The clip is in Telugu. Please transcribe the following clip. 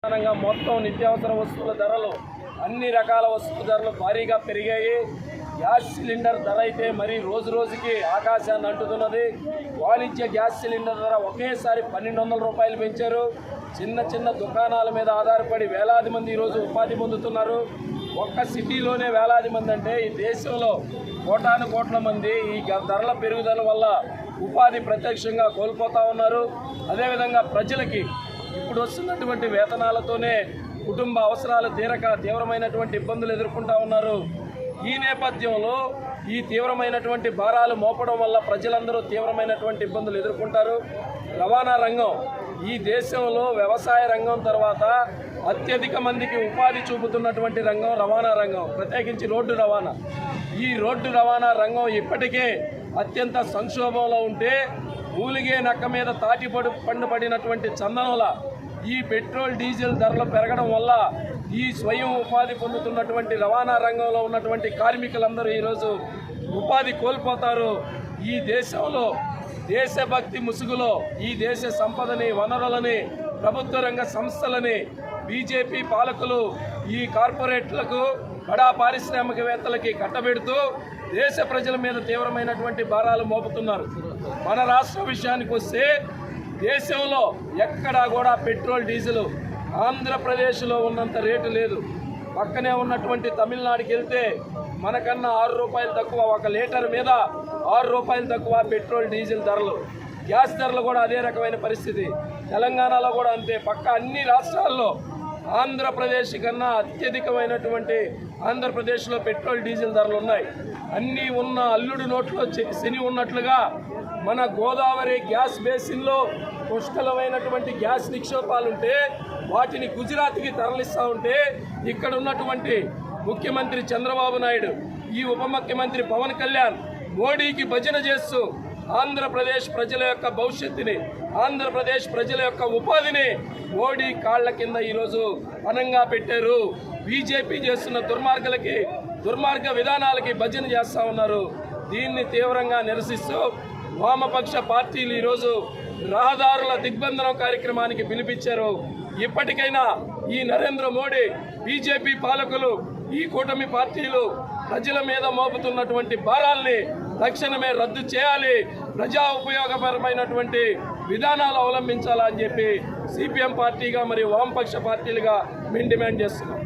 మొత్తం నిత్యావసర వస్తువుల ధరలు అన్ని రకాల వస్తువుల ధరలు భారీగా పెరిగాయి. గ్యాస్ సిలిండర్ ధర అయితే మరి రోజు రోజుకి ఆకాశాన్ని అంటుతున్నది. వాణిజ్య గ్యాస్ సిలిండర్ ధర ఒకేసారి 1200 రూపాయలు పెంచారు. చిన్న చిన్న దుకాణాల మీద ఆధారపడి వేలాది మంది ఈరోజు ఉపాధి పొందుతున్నారు. ఒక్క సిటీలోనే వేలాది మంది అంటే ఈ దేశంలో కోటాను కోట్ల మంది ఈ ధరల పెరుగుదల వల్ల ఉపాధి ప్రత్యక్షంగా కోల్పోతూ ఉన్నారు. అదేవిధంగా ప్రజలకి ఇప్పుడు వస్తున్నటువంటి వేతనాలతోనే కుటుంబ అవసరాలు తీరక తీవ్రమైనటువంటి ఇబ్బందులు ఎదుర్కొంటూ ఉన్నారు. ఈ నేపథ్యంలో ఈ తీవ్రమైనటువంటి భారాలు మోపడం వల్ల ప్రజలందరూ తీవ్రమైనటువంటి ఇబ్బందులు ఎదుర్కొంటారు. రవాణా రంగం ఈ దేశంలో వ్యవసాయ రంగం తర్వాత అత్యధిక మందికి ఉపాధి చూపుతున్నటువంటి రంగం రవాణా రంగం, ప్రత్యేకించి రోడ్డు రవాణా. ఈ రోడ్డు రవాణా రంగం ఇప్పటికే అత్యంత సంక్షోభంలో ఉంటే మూలిగే నక్క మీద పడినటువంటి చందనంలా ఈ పెట్రోల్ డీజిల్ ధరలు పెరగడం వల్ల ఈ స్వయం ఉపాధి పొందుతున్నటువంటి రవాణా రంగంలో ఉన్నటువంటి కార్మికులందరూ ఈరోజు ఉపాధి కోల్పోతారు. ఈ దేశంలో దేశభక్తి ముసుగులో ఈ దేశ సంపదని, వనరులని, ప్రభుత్వ రంగ సంస్థలని బీజేపీ పాలకులు ఈ కార్పొరేట్లకు, బడా పారిశ్రామికవేత్తలకి కట్టబెడుతూ దేశ ప్రజల మీద తీవ్రమైనటువంటి భారాలు మోపుతున్నారు. మన రాష్ట్ర విషయానికి వస్తే దేశంలో ఎక్కడా కూడా పెట్రోల్ డీజిల్ ఆంధ్రప్రదేశ్లో ఉన్నంత రేటు లేదు. పక్కనే ఉన్నటువంటి తమిళనాడుకి వెళ్తే మనకన్నా 6 రూపాయలు తక్కువ, 1 లీటర్ మీద 6 రూపాయలు తక్కువ పెట్రోల్ డీజిల్ ధరలు. గ్యాస్ ధరలు కూడా అదే రకమైన పరిస్థితి. తెలంగాణలో కూడా అంతే. పక్క అన్ని రాష్ట్రాల్లో ఆంధ్రప్రదేశ్ కన్నా అత్యధికమైనటువంటి ఆంధ్రప్రదేశ్లో పెట్రోల్ డీజిల్ ధరలు ఉన్నాయి. అన్నీ ఉన్న అల్లుడు నోట్లో శని ఉన్నట్లుగా మన గోదావరి గ్యాస్ బేసిన్లో పుష్కలమైనటువంటి గ్యాస్ నిక్షేపాలుంటే వాటిని గుజరాత్కి తరలిస్తూ ఉంటే ఇక్కడ ఉన్నటువంటి ముఖ్యమంత్రి చంద్రబాబు నాయుడు, ఈ ఉప ముఖ్యమంత్రి పవన్ కళ్యాణ్ మోడీకి భజన చేస్తూ ఆంధ్రప్రదేశ్ ప్రజల యొక్క భవిష్యత్తుని, ఆంధ్రప్రదేశ్ ప్రజల యొక్క ఉపాధిని మోడీ కాళ్ల కింద ఈరోజు పనంగా పెట్టారు. బీజేపీ చేస్తున్న దుర్మార్గ విధానాలకి భజన చేస్తూ ఉన్నారు. దీన్ని తీవ్రంగా నిరసిస్తూ వామపక్ష పార్టీలు ఈరోజు రహదారుల దిగ్బంధనం కార్యక్రమానికి పిలిపించారు. ఇప్పటికైనా ఈ నరేంద్ర మోడీ, బీజేపీ పాలకులు, ఈ కూటమి పార్టీలు ప్రజల మీద మోపుతున్నటువంటి భారాల్ని తక్షణమే రద్దు చేయాలి, ప్రజా ఉపయోగపరమైనటువంటి విధానాలు అవలంబించాలని చెప్పి సిపిఎం పార్టీగా మరియు వామపక్ష పార్టీలుగా మేము డిమాండ్ చేస్తున్నాం.